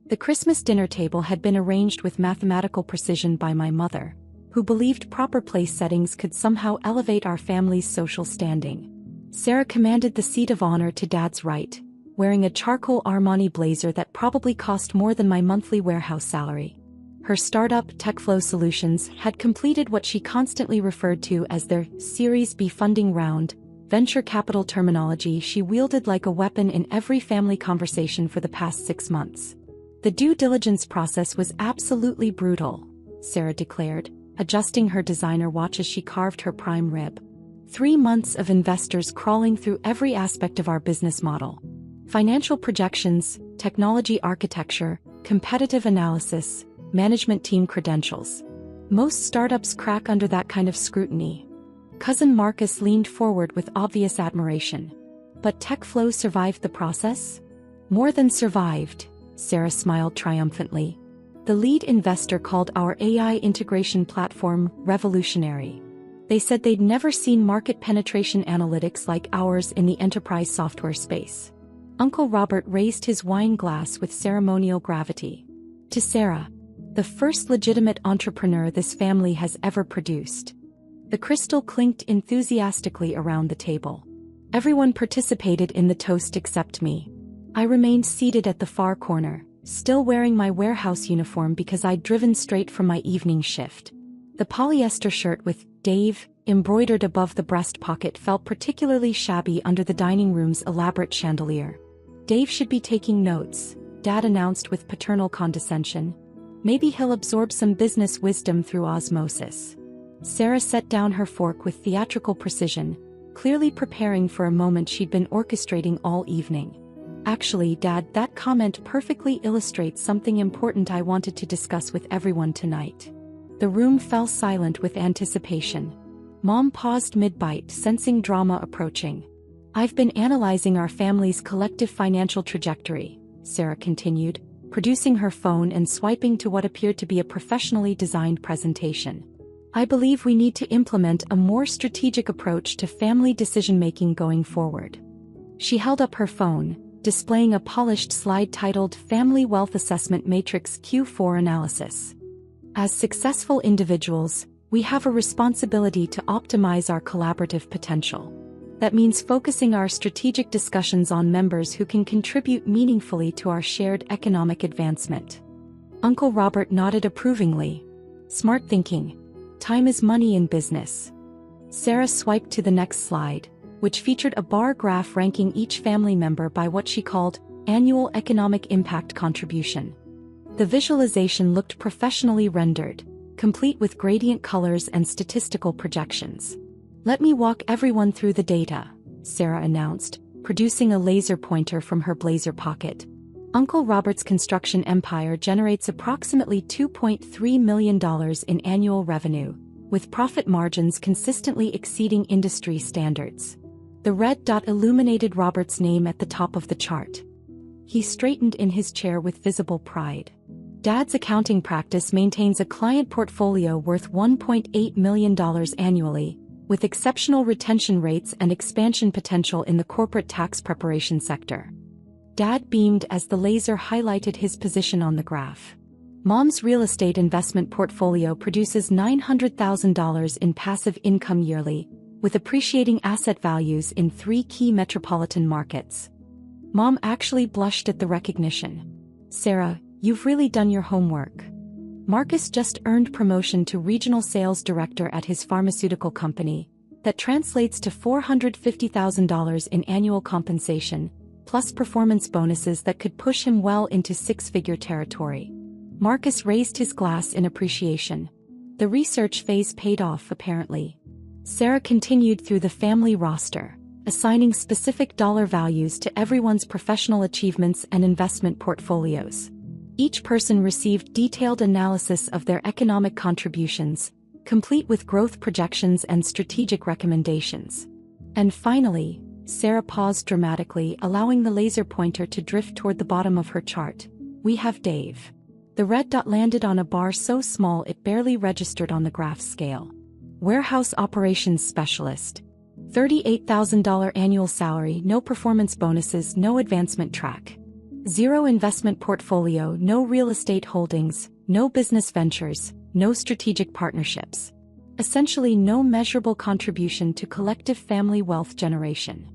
The Christmas dinner table had been arranged with mathematical precision by my mother, who believed proper place settings could somehow elevate our family's social standing. Sarah commanded the seat of honor to Dad's right, wearing a charcoal Armani blazer that probably cost more than my monthly warehouse salary. Her startup, TechFlow Solutions, had completed what she constantly referred to as their Series B funding round, venture capital terminology she wielded like a weapon in every family conversation for the past 6 months. The due diligence process was absolutely brutal, Sarah declared, adjusting her designer watch as she carved her prime rib. 3 months of investors crawling through every aspect of our business model. Financial projections, technology architecture, competitive analysis, management team credentials. Most startups crack under that kind of scrutiny. Cousin Marcus leaned forward with obvious admiration. But TechFlow survived the process? More than survived, Sarah smiled triumphantly. The lead investor called our AI integration platform revolutionary. They said they'd never seen market penetration analytics like ours in the enterprise software space. Uncle Robert raised his wine glass with ceremonial gravity. To Sarah, the first legitimate entrepreneur this family has ever produced. The crystal clinked enthusiastically around the table. Everyone participated in the toast except me. I remained seated at the far corner, still wearing my warehouse uniform because I'd driven straight from my evening shift. The polyester shirt with Dave embroidered above the breast pocket felt particularly shabby under the dining room's elaborate chandelier. Dave should be taking notes, Dad announced with paternal condescension. Maybe he'll absorb some business wisdom through osmosis. Sarah set down her fork with theatrical precision, clearly preparing for a moment she'd been orchestrating all evening. Actually, Dad, that comment perfectly illustrates something important I wanted to discuss with everyone tonight. The room fell silent with anticipation. Mom paused mid-bite, sensing drama approaching. I've been analyzing our family's collective financial trajectory, Sarah continued, producing her phone and swiping to what appeared to be a professionally designed presentation. I believe we need to implement a more strategic approach to family decision-making going forward. She held up her phone, displaying a polished slide titled Family Wealth Assessment Matrix Q4 Analysis. As successful individuals, we have a responsibility to optimize our collaborative potential. That means focusing our strategic discussions on members who can contribute meaningfully to our shared economic advancement. Uncle Robert nodded approvingly. Smart thinking. Time is money in business. Sarah swiped to the next slide, which featured a bar graph ranking each family member by what she called annual economic impact contribution. The visualization looked professionally rendered, complete with gradient colors and statistical projections. Let me walk everyone through the data, Sarah announced, producing a laser pointer from her blazer pocket. Uncle Robert's construction empire generates approximately $2.3 million in annual revenue, with profit margins consistently exceeding industry standards. The red dot illuminated Robert's name at the top of the chart. He straightened in his chair with visible pride. Dad's accounting practice maintains a client portfolio worth $1.8 million annually, with exceptional retention rates and expansion potential in the corporate tax preparation sector. Dad beamed as the laser highlighted his position on the graph. Mom's real estate investment portfolio produces $900,000 in passive income yearly, with appreciating asset values in 3 key metropolitan markets. Mom actually blushed at the recognition. Sarah, you've really done your homework. Marcus just earned promotion to regional sales director at his pharmaceutical company. That translates to $450,000 in annual compensation, plus performance bonuses that could push him well into 6-figure territory. Marcus raised his glass in appreciation. The research phase paid off, apparently. Sarah continued through the family roster, assigning specific dollar values to everyone's professional achievements and investment portfolios. Each person received detailed analysis of their economic contributions, complete with growth projections and strategic recommendations. And finally, Sarah paused dramatically, allowing the laser pointer to drift toward the bottom of her chart. We have Dave. The red dot landed on a bar so small it barely registered on the graph scale. Warehouse operations specialist. $38,000 annual salary, no performance bonuses, no advancement track. Zero investment portfolio, no real estate holdings, no business ventures, no strategic partnerships. Essentially no measurable contribution to collective family wealth generation.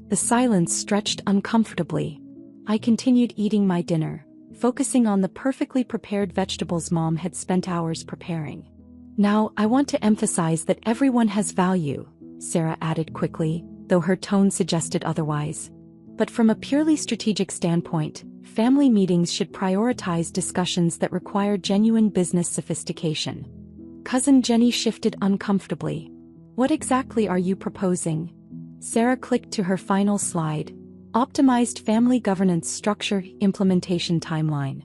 The silence stretched uncomfortably. I continued eating my dinner, focusing on the perfectly prepared vegetables Mom had spent hours preparing. Now, I want to emphasize that everyone has value, Sarah added quickly, though her tone suggested otherwise. But from a purely strategic standpoint, family meetings should prioritize discussions that require genuine business sophistication. Cousin Jenny shifted uncomfortably. What exactly are you proposing? Sarah clicked to her final slide. Optimized family governance structure implementation timeline.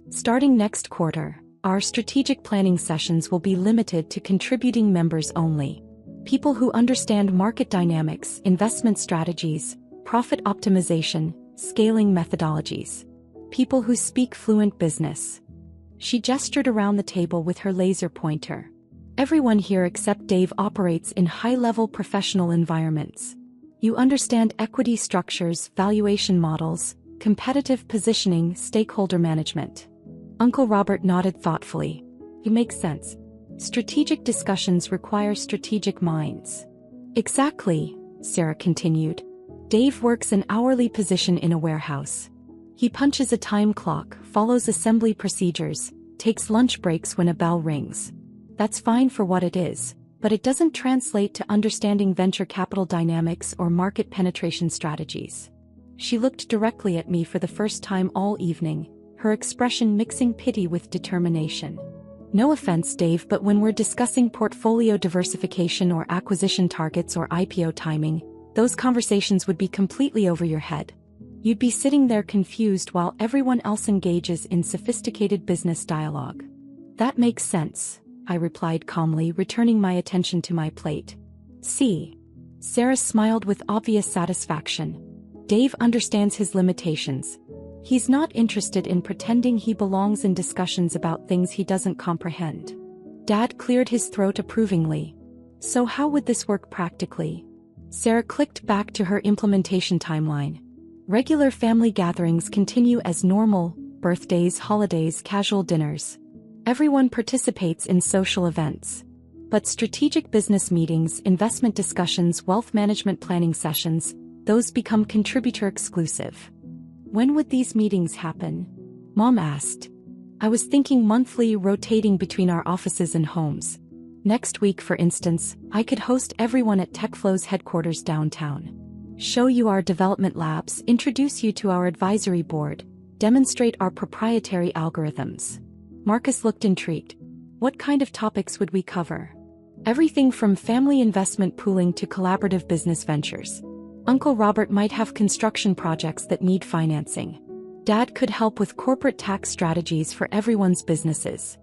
Starting next quarter, our strategic planning sessions will be limited to contributing members only. People who understand market dynamics, investment strategies, profit optimization, scaling methodologies. People who speak fluent business. She gestured around the table with her laser pointer. Everyone here except Dave operates in high-level professional environments. You understand equity structures, valuation models, competitive positioning, stakeholder management. Uncle Robert nodded thoughtfully. It makes sense. Strategic discussions require strategic minds. Exactly, Sarah continued. Dave works an hourly position in a warehouse. He punches a time clock, follows assembly procedures, takes lunch breaks when a bell rings. That's fine for what it is, but it doesn't translate to understanding venture capital dynamics or market penetration strategies. She looked directly at me for the first time all evening, her expression mixing pity with determination. No offense, Dave, but when we're discussing portfolio diversification or acquisition targets or IPO timing, those conversations would be completely over your head. You'd be sitting there confused while everyone else engages in sophisticated business dialogue. That makes sense, I replied calmly, returning my attention to my plate. See. Sarah smiled with obvious satisfaction. Dave understands his limitations. He's not interested in pretending he belongs in discussions about things he doesn't comprehend. Dad cleared his throat approvingly. So how would this work practically? Sarah clicked back to her implementation timeline. Regular family gatherings continue as normal, birthdays, holidays, casual dinners. Everyone participates in social events. But strategic business meetings, investment discussions, wealth management planning sessions, those become contributor exclusive. When would these meetings happen? Mom asked. I was thinking monthly, rotating between our offices and homes. Next week, for instance, I could host everyone at TechFlow's headquarters downtown. Show you our development labs, introduce you to our advisory board, demonstrate our proprietary algorithms. Marcus looked intrigued. What kind of topics would we cover? Everything from family investment pooling to collaborative business ventures. Uncle Robert might have construction projects that need financing. Dad could help with corporate tax strategies for everyone's businesses.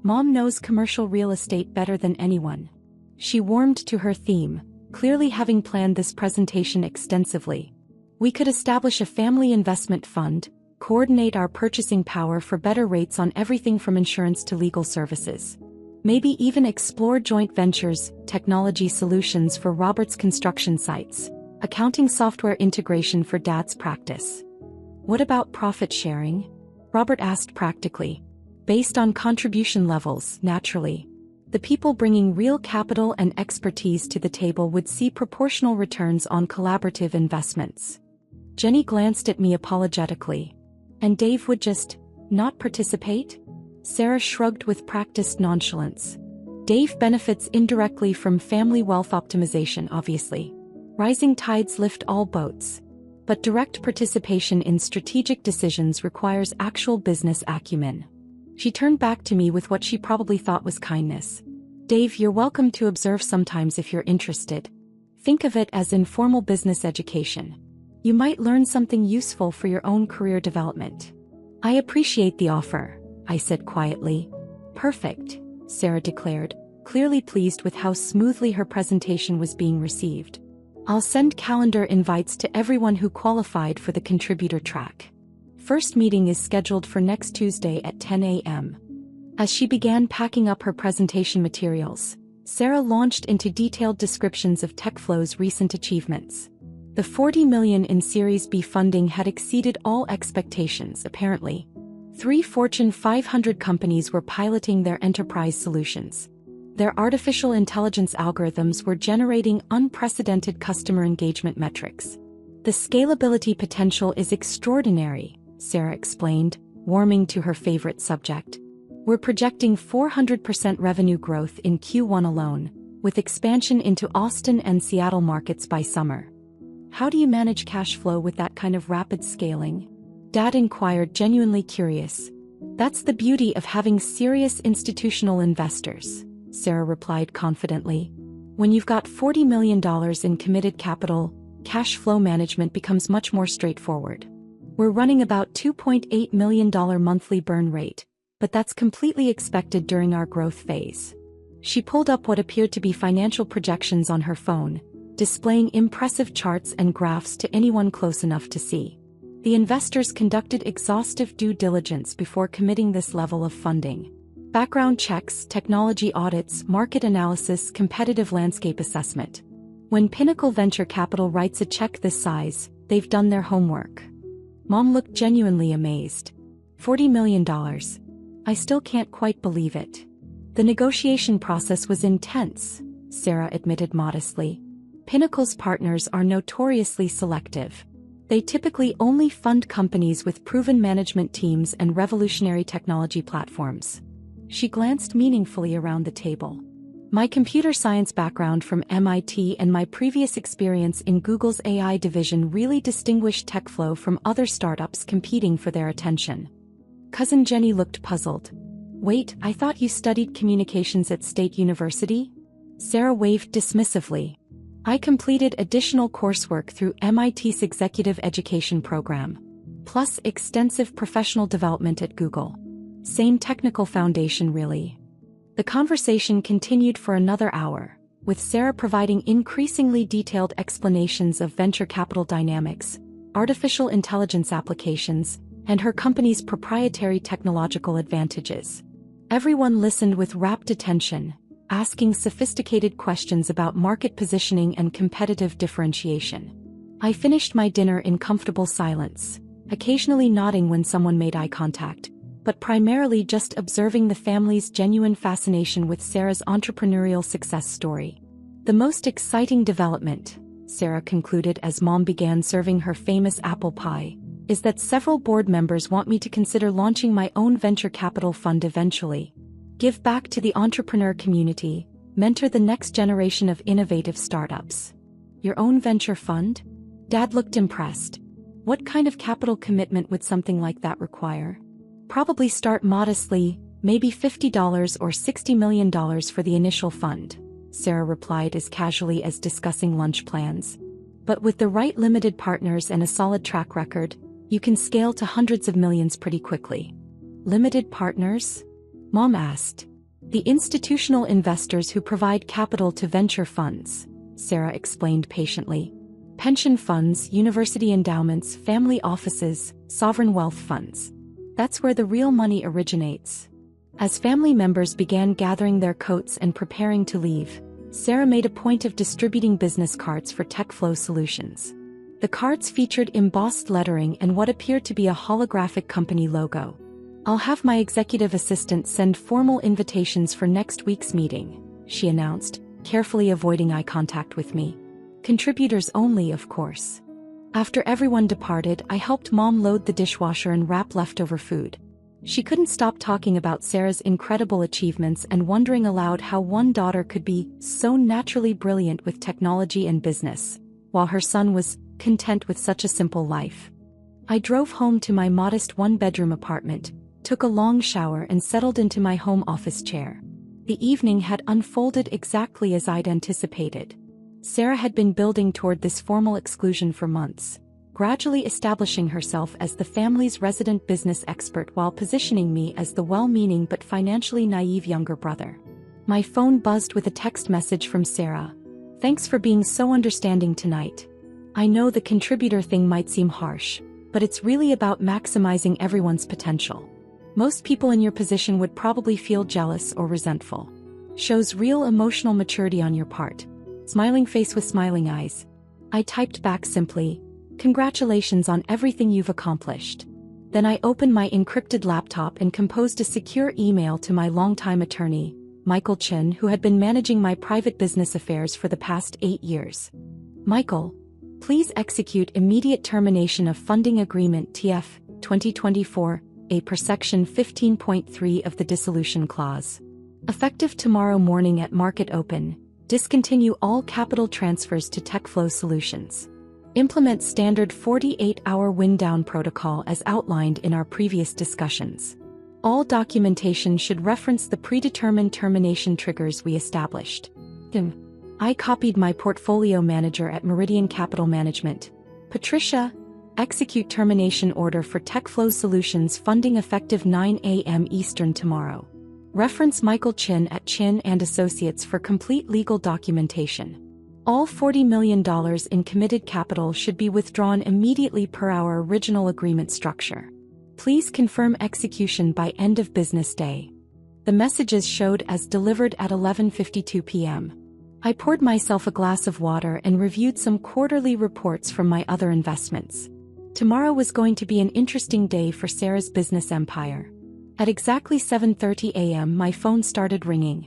Mom knows commercial real estate better than anyone. She warmed to her theme, clearly having planned this presentation extensively. We could establish a family investment fund, coordinate our purchasing power for better rates on everything from insurance to legal services. Maybe even explore joint ventures, technology solutions for Robert's construction sites, accounting software integration for Dad's practice. What about profit sharing? Robert asked practically. Based on contribution levels, naturally. The people bringing real capital and expertise to the table would see proportional returns on collaborative investments. Jenny glanced at me apologetically. And Dave would just not participate? Sarah shrugged with practiced nonchalance. Dave benefits indirectly from family wealth optimization, obviously. Rising tides lift all boats. But direct participation in strategic decisions requires actual business acumen. She turned back to me with what she probably thought was kindness. Dave, you're welcome to observe sometimes if you're interested. Think of it as informal business education. You might learn something useful for your own career development. I appreciate the offer, I said quietly. Perfect, Sarah declared, clearly pleased with how smoothly her presentation was being received. I'll send calendar invites to everyone who qualified for the contributor track. First meeting is scheduled for next Tuesday at 10 a.m. As she began packing up her presentation materials, Sarah launched into detailed descriptions of TechFlow's recent achievements. The $40 million in Series B funding had exceeded all expectations, apparently. 3 Fortune 500 companies were piloting their enterprise solutions. Their artificial intelligence algorithms were generating unprecedented customer engagement metrics. The scalability potential is extraordinary, Sarah explained, warming to her favorite subject. We're projecting 400% revenue growth in Q1 alone, with expansion into Austin and Seattle markets by summer. How do you manage cash flow with that kind of rapid scaling? Dad inquired, genuinely curious. That's the beauty of having serious institutional investors, Sarah replied confidently. When you've got $40 million in committed capital, cash flow management becomes much more straightforward. We're running about $2.8 million monthly burn rate, but that's completely expected during our growth phase. She pulled up what appeared to be financial projections on her phone, displaying impressive charts and graphs to anyone close enough to see. The investors conducted exhaustive due diligence before committing this level of funding. Background checks, technology audits, market analysis, competitive landscape assessment. When Pinnacle Venture Capital writes a check this size, they've done their homework. Mom looked genuinely amazed. $40 million. I still can't quite believe it. The negotiation process was intense, Sarah admitted modestly. Pinnacle's partners are notoriously selective. They typically only fund companies with proven management teams and revolutionary technology platforms. She glanced meaningfully around the table. My computer science background from MIT and my previous experience in Google's AI division really distinguished TechFlow from other startups competing for their attention. Cousin Jenny looked puzzled. Wait, I thought you studied communications at State University? Sarah waved dismissively. I completed additional coursework through MIT's executive education program, plus extensive professional development at Google. Same technical foundation, really. The conversation continued for another hour, with Sarah providing increasingly detailed explanations of venture capital dynamics, artificial intelligence applications, and her company's proprietary technological advantages. Everyone listened with rapt attention, asking sophisticated questions about market positioning and competitive differentiation. I finished my dinner in comfortable silence, occasionally nodding when someone made eye contact, but primarily just observing the family's genuine fascination with Sarah's entrepreneurial success story. The most exciting development, Sarah concluded as Mom began serving her famous apple pie, is that several board members want me to consider launching my own venture capital fund eventually. Give back to the entrepreneur community, mentor the next generation of innovative startups. Your own venture fund? Dad looked impressed. What kind of capital commitment would something like that require? Probably start modestly, maybe $50 or $60 million for the initial fund, Sarah replied as casually as discussing lunch plans. But with the right limited partners and a solid track record, you can scale to hundreds of millions pretty quickly. Limited partners? Mom asked. The institutional investors who provide capital to venture funds, Sarah explained patiently. Pension funds, university endowments, family offices, sovereign wealth funds. That's where the real money originates. As family members began gathering their coats and preparing to leave, Sarah made a point of distributing business cards for TechFlow Solutions. The cards featured embossed lettering and what appeared to be a holographic company logo. I'll have my executive assistant send formal invitations for next week's meeting, she announced, carefully avoiding eye contact with me. Contributors only, of course. After everyone departed, I helped Mom load the dishwasher and wrap leftover food. She couldn't stop talking about Sarah's incredible achievements and wondering aloud how one daughter could be so naturally brilliant with technology and business, while her son was content with such a simple life. I drove home to my modest one-bedroom apartment, took a long shower and settled into my home office chair. The evening had unfolded exactly as I'd anticipated. Sarah had been building toward this formal exclusion for months, gradually establishing herself as the family's resident business expert while positioning me as the well-meaning but financially naive younger brother. My phone buzzed with a text message from Sarah. Thanks for being so understanding tonight. I know the contributor thing might seem harsh, but it's really about maximizing everyone's potential. Most people in your position would probably feel jealous or resentful. Shows real emotional maturity on your part. Smiling face with smiling eyes. I typed back simply, "Congratulations on everything you've accomplished." Then I opened my encrypted laptop and composed a secure email to my longtime attorney, Michael Chin, who had been managing my private business affairs for the past 8 years. "Michael, please execute immediate termination of funding agreement TF 2024, A per section 15.3 of the dissolution clause. Effective tomorrow morning at market open, discontinue all capital transfers to TechFlow Solutions. Implement standard 48-hour wind-down protocol as outlined in our previous discussions. All documentation should reference the predetermined termination triggers we established." I copied my portfolio manager at Meridian Capital Management, Patricia. "Execute termination order for TechFlow Solutions funding effective 9 a.m. Eastern tomorrow. Reference Michael Chin at Chin and Associates for complete legal documentation. All $40 million in committed capital should be withdrawn immediately per our original agreement structure. Please confirm execution by end of business day." The messages showed as delivered at 11:52 p.m. I poured myself a glass of water and reviewed some quarterly reports from my other investments. Tomorrow was going to be an interesting day for Sarah's business empire. At exactly 7:30 a.m. my phone started ringing.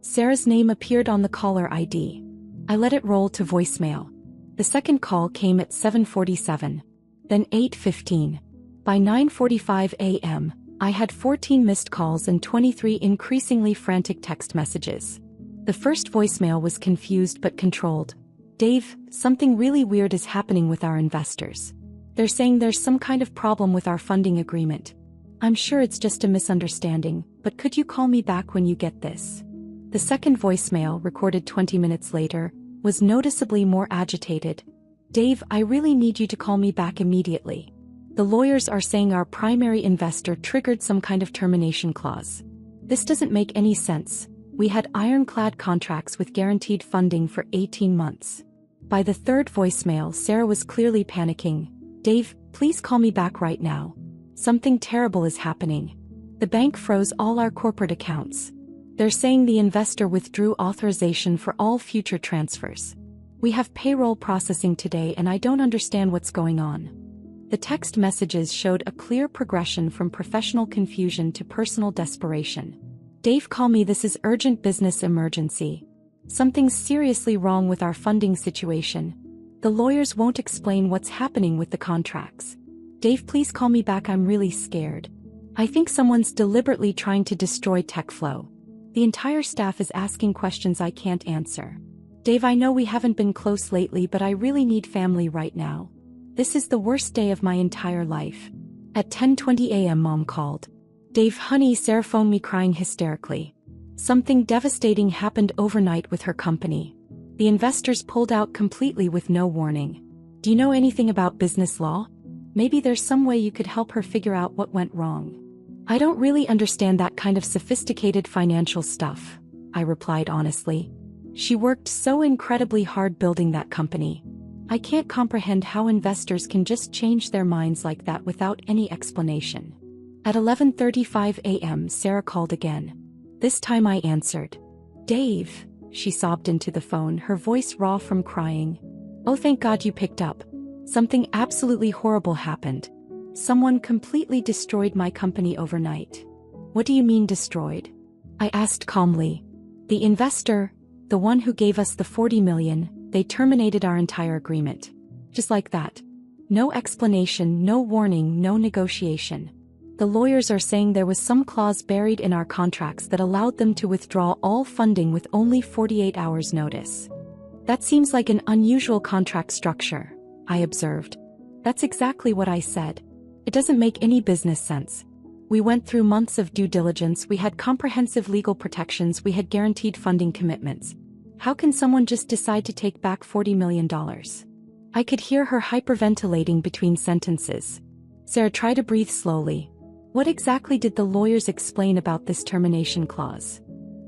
Sarah's name appeared on the caller ID. I let it roll to voicemail. The second call came at 7:47. Then 8:15. By 9:45 a.m., I had 14 missed calls and 23 increasingly frantic text messages. The first voicemail was confused but controlled. "Dave, something really weird is happening with our investors. They're saying there's some kind of problem with our funding agreement. I'm sure it's just a misunderstanding, but could you call me back when you get this?" The second voicemail, recorded 20 minutes later, was noticeably more agitated. "Dave, I really need you to call me back immediately. The lawyers are saying our primary investor triggered some kind of termination clause. This doesn't make any sense. We had ironclad contracts with guaranteed funding for 18 months. By the third voicemail, Sarah was clearly panicking. "Dave, please call me back right now. Something terrible is happening. The bank froze all our corporate accounts. They're saying the investor withdrew authorization for all future transfers. We have payroll processing today and I don't understand what's going on." The text messages showed a clear progression from professional confusion to personal desperation. "Dave, call me, this is urgent business emergency. Something's seriously wrong with our funding situation. The lawyers won't explain what's happening with the contracts. Dave, please call me back, I'm really scared. I think someone's deliberately trying to destroy TechFlow. The entire staff is asking questions I can't answer. Dave, I know we haven't been close lately, but I really need family right now. This is the worst day of my entire life." At 10:20 a.m. Mom called. "Dave, honey," Sarah phoned me crying hysterically. "Something devastating happened overnight with her company. The investors pulled out completely with no warning. Do you know anything about business law? Maybe there's some way you could help her figure out what went wrong." "I don't really understand that kind of sophisticated financial stuff," I replied honestly. "She worked so incredibly hard building that company. I can't comprehend how investors can just change their minds like that without any explanation." At 11:35 a.m. Sarah called again. This time I answered. "Dave," she sobbed into the phone, her voice raw from crying. "Oh, thank God you picked up. Something absolutely horrible happened. Someone completely destroyed my company overnight." "What do you mean destroyed?" I asked calmly. "The investor, the one who gave us the 40 million, they terminated our entire agreement. Just like that. No explanation, no warning, no negotiation. The lawyers are saying there was some clause buried in our contracts that allowed them to withdraw all funding with only 48 hours notice." "That seems like an unusual contract structure," I observed. "That's exactly what I said. It doesn't make any business sense. We went through months of due diligence, we had comprehensive legal protections, we had guaranteed funding commitments. How can someone just decide to take back $40 million? I could hear her hyperventilating between sentences. Sarah tried to breathe slowly. "What exactly did the lawyers explain about this termination clause?"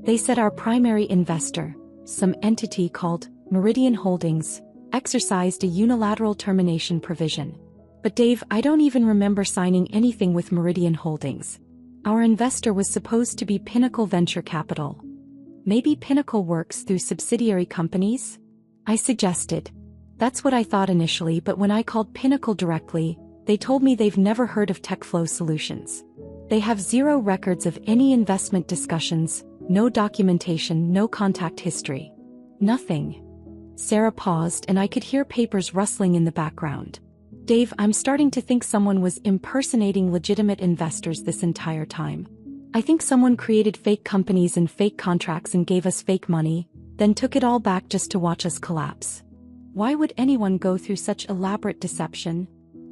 "They said our primary investor, some entity called Meridian Holdings, exercised a unilateral termination provision. But Dave, I don't even remember signing anything with Meridian Holdings. Our investor was supposed to be Pinnacle Venture Capital. Maybe Pinnacle works through subsidiary companies?" I suggested. That's what I thought initially, but when I called Pinnacle directly, they told me they've never heard of TechFlow Solutions. They have zero records of any investment discussions, no documentation, no contact history. Nothing. Sarah paused and I could hear papers rustling in the background. Dave, I'm starting to think someone was impersonating legitimate investors this entire time. I think someone created fake companies and fake contracts and gave us fake money, then took it all back just to watch us collapse. Why would anyone go through such elaborate deception?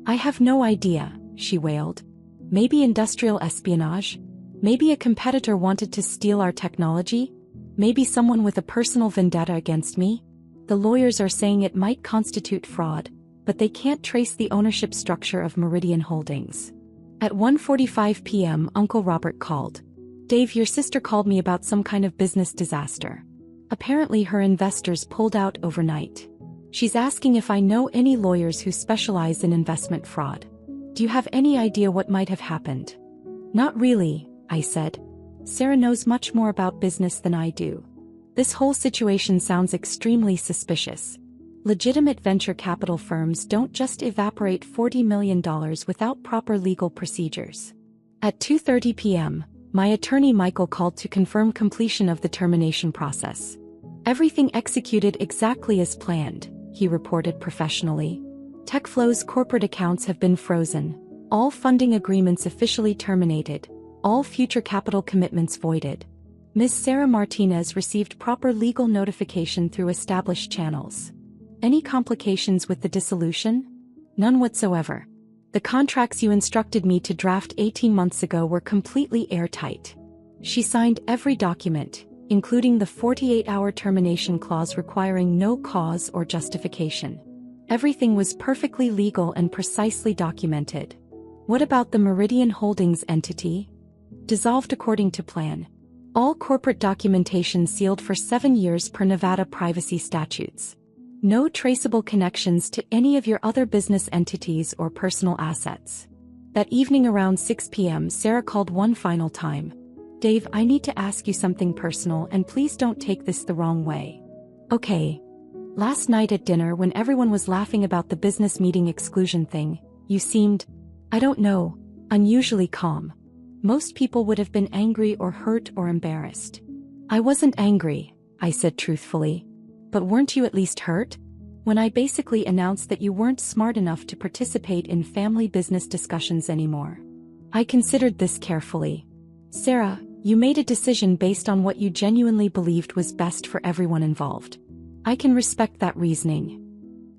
I have no idea, she wailed. Maybe industrial espionage? Maybe a competitor wanted to steal our technology? Maybe someone with a personal vendetta against me? The lawyers are saying it might constitute fraud, but they can't trace the ownership structure of Meridian Holdings. At 1:45 p.m. Uncle Robert called. Dave, your sister called me about some kind of business disaster. Apparently her investors pulled out overnight. She's asking if I know any lawyers who specialize in investment fraud. Do you have any idea what might have happened? Not really, I said. Sarah knows much more about business than I do. This whole situation sounds extremely suspicious. Legitimate venture capital firms don't just evaporate $40 million without proper legal procedures. At 2:30 p.m., my attorney Michael called to confirm completion of the termination process. Everything executed exactly as planned, he reported professionally. TechFlow's corporate accounts have been frozen, all funding agreements officially terminated, all future capital commitments voided. Ms. Sarah Martinez received proper legal notification through established channels. Any complications with the dissolution? None whatsoever. The contracts you instructed me to draft 18 months ago were completely airtight. She signed every document, including the 48-hour termination clause requiring no cause or justification. Everything was perfectly legal and precisely documented. What about the Meridian Holdings entity? Dissolved according to plan. All corporate documentation sealed for 7 years per Nevada privacy statutes. No traceable connections to any of your other business entities or personal assets. That evening around 6 p.m. Sarah called one final time. Dave, I need to ask you something personal and please don't take this the wrong way. Okay. Last night at dinner when everyone was laughing about the business meeting exclusion thing, you seemed, I don't know, unusually calm. Most people would have been angry or hurt or embarrassed. I wasn't angry, I said truthfully. But weren't you at least hurt? When I basically announced that you weren't smart enough to participate in family business discussions anymore. I considered this carefully. Sarah, you made a decision based on what you genuinely believed was best for everyone involved. I can respect that reasoning.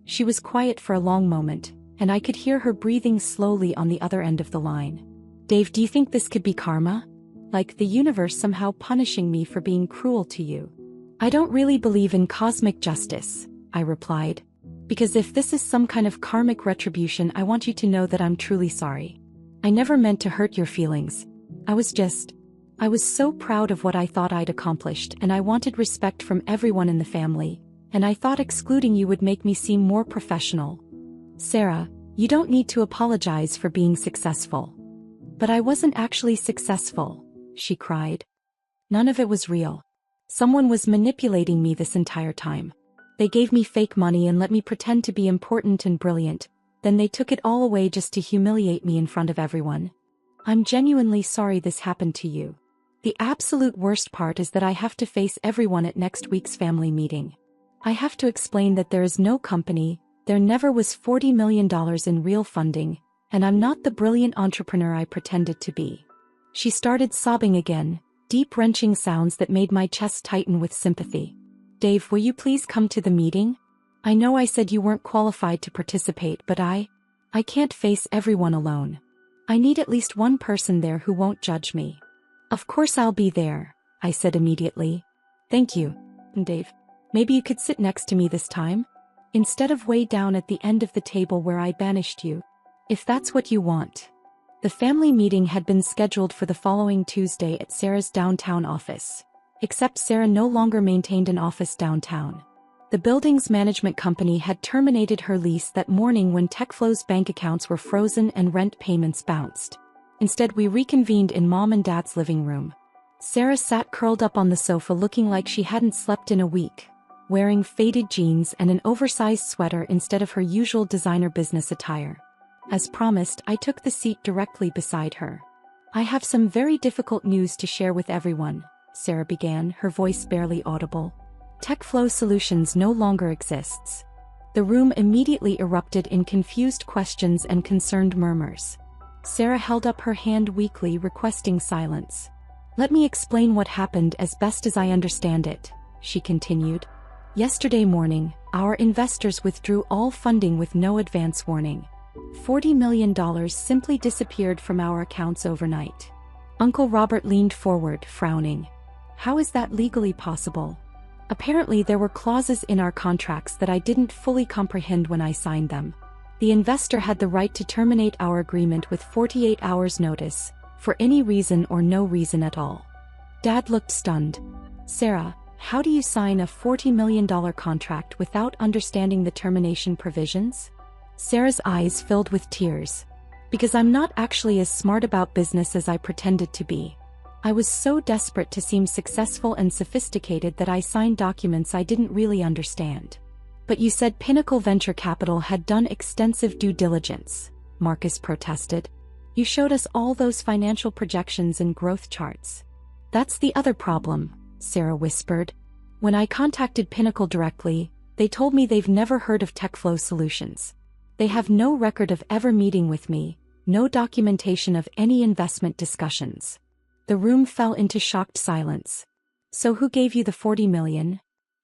She was quiet for a long moment, and I could hear her breathing slowly on the other end of the line. Dave, do you think this could be karma? Like the universe somehow punishing me for being cruel to you? I don't really believe in cosmic justice, I replied. Because if this is some kind of karmic retribution, I want you to know that I'm truly sorry. I never meant to hurt your feelings. I was so proud of what I thought I'd accomplished, and I wanted respect from everyone in the family, and I thought excluding you would make me seem more professional. Sarah, you don't need to apologize for being successful. But I wasn't actually successful, she cried. None of it was real. Someone was manipulating me this entire time. They gave me fake money and let me pretend to be important and brilliant, then they took it all away just to humiliate me in front of everyone. I'm genuinely sorry this happened to you. The absolute worst part is that I have to face everyone at next week's family meeting. I have to explain that there is no company, there never was $40 million in real funding, and I'm not the brilliant entrepreneur I pretended to be. She started sobbing again, deep wrenching sounds that made my chest tighten with sympathy. Dave, will you please come to the meeting? I know I said you weren't qualified to participate, but I can't face everyone alone. I need at least one person there who won't judge me. Of course I'll be there, I said immediately. Thank you, Dave. Maybe you could sit next to me this time? Instead of way down at the end of the table where I banished you. If that's what you want. The family meeting had been scheduled for the following Tuesday at Sarah's downtown office. Except Sarah no longer maintained an office downtown. The building's management company had terminated her lease that morning when TechFlow's bank accounts were frozen and rent payments bounced. Instead, we reconvened in Mom and Dad's living room. Sarah sat curled up on the sofa looking like she hadn't slept in a week. wearing faded jeans and an oversized sweater instead of her usual designer business attire. As promised, I took the seat directly beside her. "I have some very difficult news to share with everyone," Sarah began, her voice barely audible. "TechFlow Solutions no longer exists." The room immediately erupted in confused questions and concerned murmurs. Sarah held up her hand weakly, requesting silence. "Let me explain what happened as best as I understand it," she continued. "Yesterday morning, our investors withdrew all funding with no advance warning. $40 million simply disappeared from our accounts overnight." Uncle Robert leaned forward, frowning. "How is that legally possible?" "Apparently there were clauses in our contracts that I didn't fully comprehend when I signed them. The investor had the right to terminate our agreement with 48 hours notice, for any reason or no reason at all." Dad looked stunned. "Sarah, how do you sign a $40 million contract without understanding the termination provisions?" Sarah's eyes filled with tears. "Because I'm not actually as smart about business as I pretended to be. I was so desperate to seem successful and sophisticated that I signed documents I didn't really understand." "But you said Pinnacle Venture Capital had done extensive due diligence," Marcus protested. "You showed us all those financial projections and growth charts." "That's the other problem," Sarah whispered. "When I contacted Pinnacle directly, they told me they've never heard of TechFlow Solutions. They have no record of ever meeting with me, no documentation of any investment discussions." The room fell into shocked silence. "So who gave you the $40 million?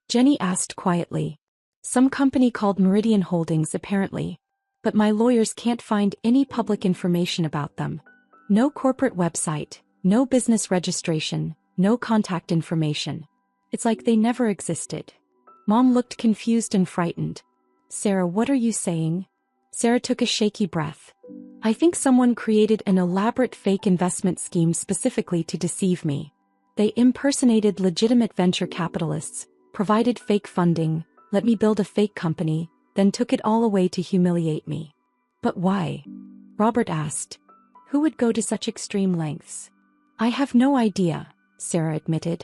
Jenny asked quietly. "Some company called Meridian Holdings apparently. But my lawyers can't find any public information about them. No corporate website, no business registration, no contact information. It's like they never existed." Mom looked confused and frightened. "Sarah, what are you saying?" Sarah took a shaky breath. "I think someone created an elaborate fake investment scheme specifically to deceive me. They impersonated legitimate venture capitalists, provided fake funding, let me build a fake company, then took it all away to humiliate me." "But why?" Robert asked. "Who would go to such extreme lengths?" "I have no idea," Sarah admitted.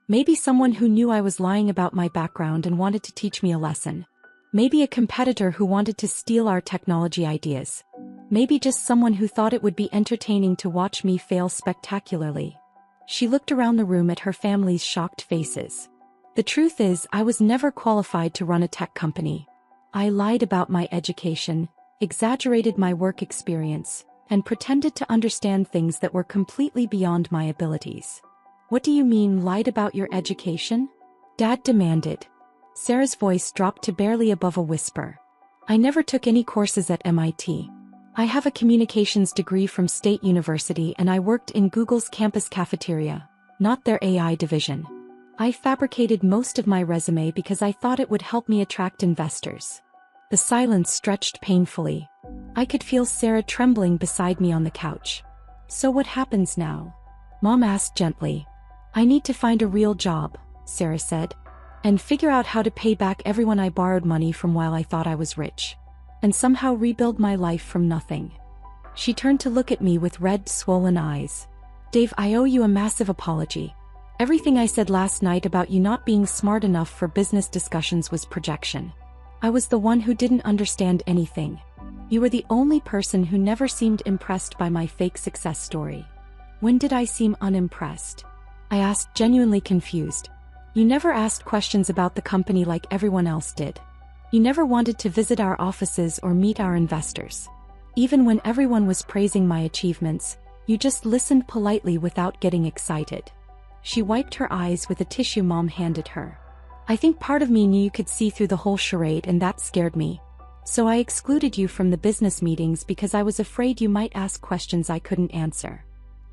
"Maybe someone who knew I was lying about my background and wanted to teach me a lesson. Maybe a competitor who wanted to steal our technology ideas. Maybe just someone who thought it would be entertaining to watch me fail spectacularly." She looked around the room at her family's shocked faces. "The truth is, I was never qualified to run a tech company. I lied about my education, exaggerated my work experience, and pretended to understand things that were completely beyond my abilities." "What do you mean, lied about your education?" Dad demanded. Sarah's voice dropped to barely above a whisper. "I never took any courses at MIT. I have a communications degree from State University and I worked in Google's campus cafeteria, not their AI division. I fabricated most of my resume because I thought it would help me attract investors." The silence stretched painfully. I could feel Sarah trembling beside me on the couch. "So what happens now?" Mom asked gently. "I need to find a real job," Sarah said. "And figure out how to pay back everyone I borrowed money from while I thought I was rich. And somehow rebuild my life from nothing." She turned to look at me with red, swollen eyes. "Dave, I owe you a massive apology. Everything I said last night about you not being smart enough for business discussions was projection. I was the one who didn't understand anything. You were the only person who never seemed impressed by my fake success story." "When did I seem unimpressed?" I asked, genuinely confused. "You never asked questions about the company like everyone else did. You never wanted to visit our offices or meet our investors. Even when everyone was praising my achievements, you just listened politely without getting excited." She wiped her eyes with a tissue Mom handed her. "I think part of me knew you could see through the whole charade and that scared me. So I excluded you from the business meetings because I was afraid you might ask questions I couldn't answer."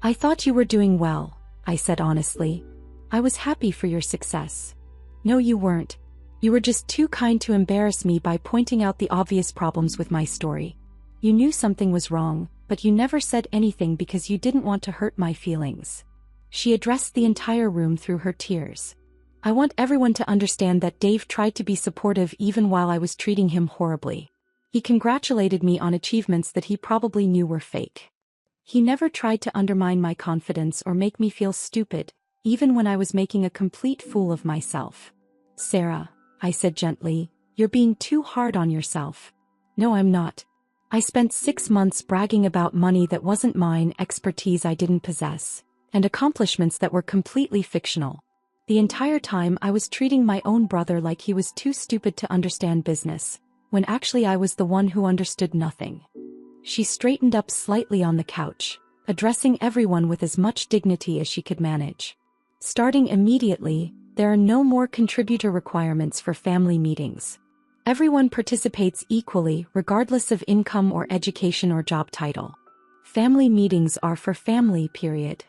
"I thought you were doing well," I said honestly. "I was happy for your success." "No, you weren't. You were just too kind to embarrass me by pointing out the obvious problems with my story. You knew something was wrong, but you never said anything because you didn't want to hurt my feelings." She addressed the entire room through her tears. "I want everyone to understand that Dave tried to be supportive even while I was treating him horribly. He congratulated me on achievements that he probably knew were fake. He never tried to undermine my confidence or make me feel stupid, even when I was making a complete fool of myself." "Sarah, I said gently. You're being too hard on yourself. No, I'm not. I spent 6 months bragging about money that wasn't mine, expertise I didn't possess, and accomplishments that were completely fictional. The entire time I was treating my own brother like he was too stupid to understand business, when actually I was the one who understood nothing. She straightened up slightly on the couch, addressing everyone with as much dignity as she could manage. Starting immediately, there are no more contributor requirements for family meetings. Everyone participates equally, regardless of income or education or job title. Family meetings are for family, period.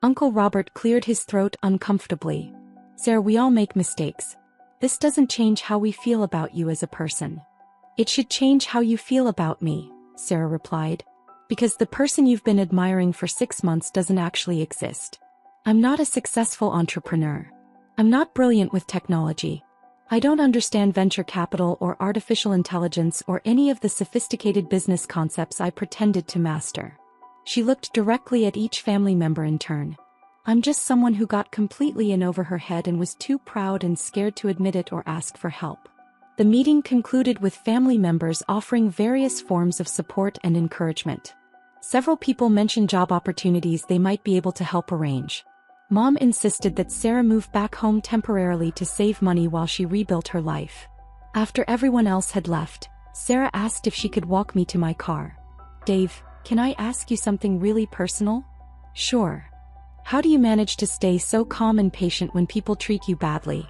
Uncle Robert cleared his throat uncomfortably. Sarah, we all make mistakes. This doesn't change how we feel about you as a person. It should change how you feel about me, Sarah replied. Because the person you've been admiring for 6 months doesn't actually exist. I'm not a successful entrepreneur. I'm not brilliant with technology. I don't understand venture capital or artificial intelligence or any of the sophisticated business concepts I pretended to master. She looked directly at each family member in turn. I'm just someone who got completely in over her head and was too proud and scared to admit it or ask for help. The meeting concluded with family members offering various forms of support and encouragement. Several people mentioned job opportunities they might be able to help arrange. Mom insisted that Sarah move back home temporarily to save money while she rebuilt her life. After everyone else had left, Sarah asked if she could walk me to my car. Dave, can I ask you something really personal? Sure. How do you manage to stay so calm and patient when people treat you badly?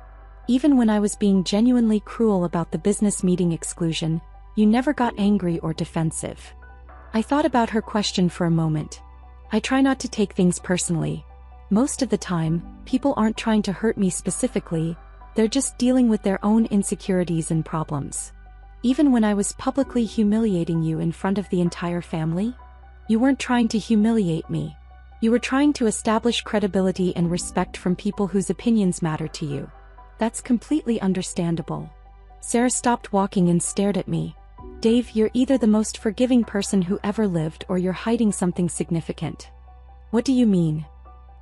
Even when I was being genuinely cruel about the business meeting exclusion, you never got angry or defensive. I thought about her question for a moment. I try not to take things personally. Most of the time, people aren't trying to hurt me specifically, they're just dealing with their own insecurities and problems. Even when I was publicly humiliating you in front of the entire family, you weren't trying to humiliate me. You were trying to establish credibility and respect from people whose opinions matter to you. That's completely understandable. Sarah stopped walking and stared at me. Dave, you're either the most forgiving person who ever lived or you're hiding something significant. What do you mean?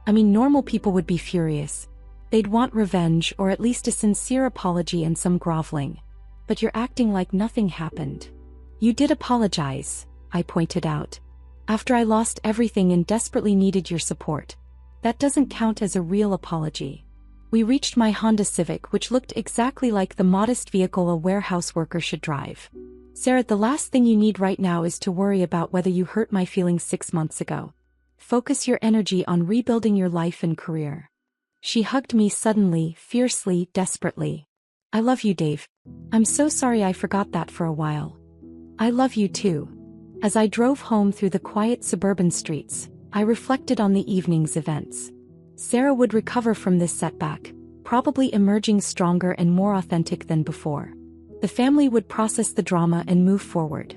I mean, normal people would be furious. They'd want revenge or at least a sincere apology and some groveling. But you're acting like nothing happened. You did apologize, I pointed out. After I lost everything and desperately needed your support. That doesn't count as a real apology. We reached my Honda Civic, which looked exactly like the modest vehicle a warehouse worker should drive. Sarah, the last thing you need right now is to worry about whether you hurt my feelings 6 months ago. Focus your energy on rebuilding your life and career. She hugged me suddenly, fiercely, desperately. I love you, Dave. I'm so sorry I forgot that for a while. I love you too. As I drove home through the quiet suburban streets, I reflected on the evening's events. Sarah would recover from this setback, probably emerging stronger and more authentic than before. The family would process the drama and move forward.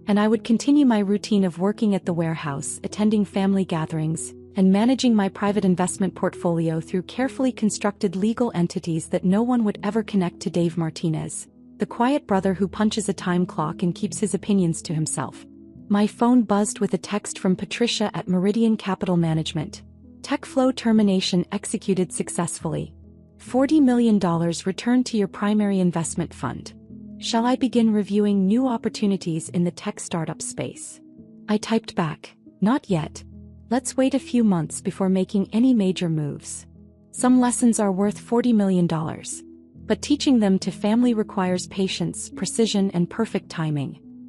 And I would continue my routine of working at the warehouse, attending family gatherings, and managing my private investment portfolio through carefully constructed legal entities that no one would ever connect to Dave Martinez, the quiet brother who punches a time clock and keeps his opinions to himself. My phone buzzed with a text from Patricia at Meridian Capital Management. Tech flow termination executed successfully. $40 million returned to your primary investment fund. Shall I begin reviewing new opportunities in the tech startup space? I typed back, not yet. Let's wait a few months before making any major moves. Some lessons are worth $40 million. But teaching them to family requires patience, precision, and perfect timing.